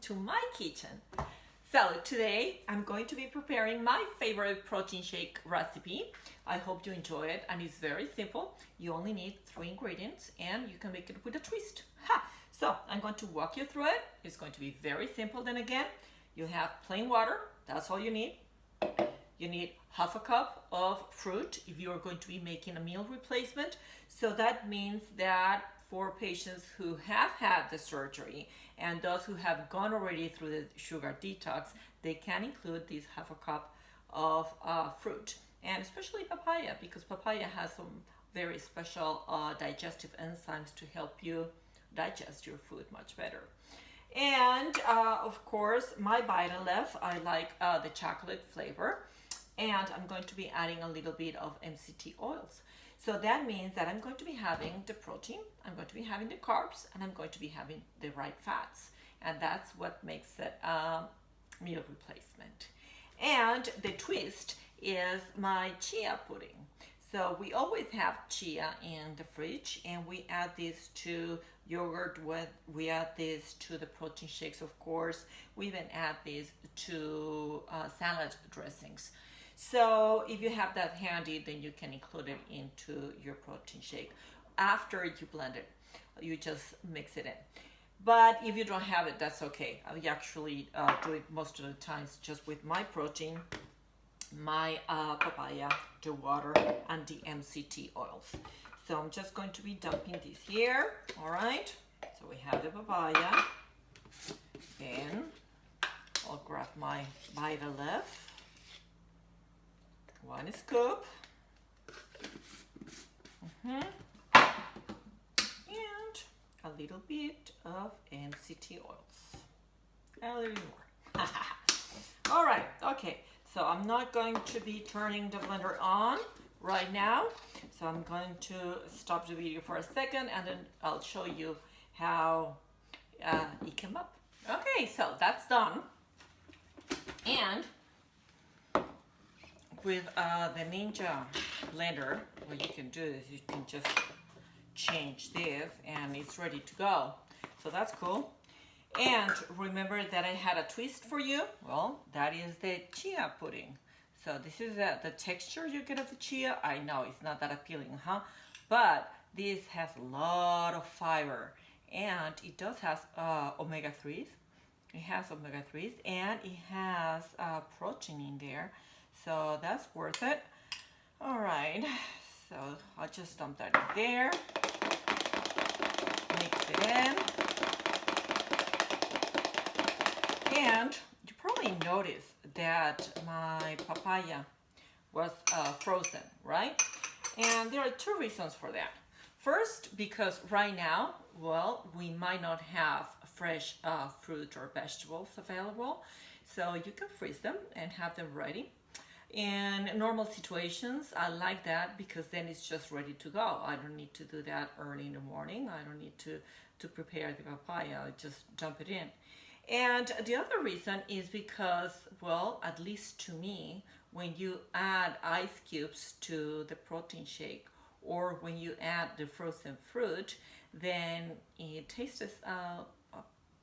to my kitchen. So today I'm going to be preparing my favorite protein shake recipe. I hope you enjoy it, and it's very simple. You only need 3 ingredients and you can make it with a twist. So I'm going to walk you through it. It's going to be very simple. Then again, you have plain water, that's all you need. You need half a cup of fruit if you are going to be making a meal replacement. So that means that for patients who have had the surgery and those who have gone already through the sugar detox, they can include this half a cup of fruit, and especially papaya, because papaya has some very special digestive enzymes to help you digest your food much better. And of course, my Bite Left, I like the chocolate flavor, and I'm going to be adding a little bit of MCT oils. So that means that I'm going to be having the protein, I'm going to be having the carbs, and I'm going to be having the right fats. And that's what makes it a meal replacement. And the twist is my chia pudding. So we always have chia in the fridge, and we add this to yogurt, we add this to the protein shakes, of course. We even add this to salad dressings. So if you have that handy, then you can include it into your protein shake. After you blend it, you just mix it in. But if you don't have it, that's okay. I actually do it most of the times just with my protein, my papaya, the water, and the MCT oils. So I'm just going to be dumping this here. All right, so we have the papaya. Then I'll grab my Bite Left. 1 scoop. And a little bit of MCT oils. A little more. All right, okay. So I'm not going to be turning the blender on right now. So I'm going to stop the video for a second, and then I'll show you how it came up. Okay, so that's done. And with the Ninja blender, what you can do is you can just change this and it's ready to go. So that's cool. And remember that I had a twist for you. Well, that is the chia pudding. So this is the texture you get of the chia. I know it's not that appealing, huh? But this has a lot of fiber, and it does have omega-3s. It has omega-3s, and it has protein in there. So that's worth it. All right, so I'll just dump that in there. Mix it in. And you probably noticed that my papaya was frozen, right? And there are 2 reasons for that. First, because right now, well, we might not have fresh fruit or vegetables available. So you can freeze them and have them ready. In normal situations, I like that because then it's just ready to go. I don't need to do that early in the morning. I don't need to prepare the papaya. I just dump it in. And the other reason is because, well, at least to me, when you add ice cubes to the protein shake, or when you add the frozen fruit, then it tastes a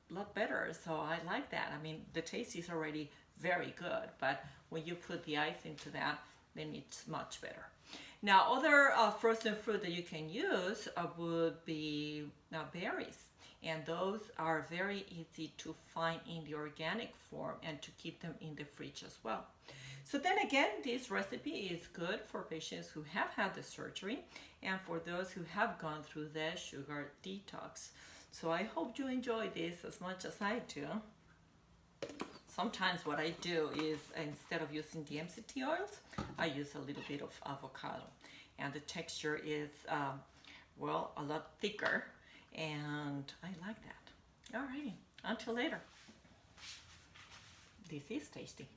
lot better. So I like that. I mean, the taste is already very good, but when you put the ice into that, then it's much better. Now, other frozen fruit that you can use would be berries, and those are very easy to find in the organic form and to keep them in the fridge as well. So then again, this recipe is good for patients who have had the surgery and for those who have gone through the sugar detox. So I hope you enjoy this as much as I do. Sometimes what I do is, instead of using the MCT oils, I use a little bit of avocado. And the texture is, well, a lot thicker. And I like that. Alrighty, until later. This is tasty.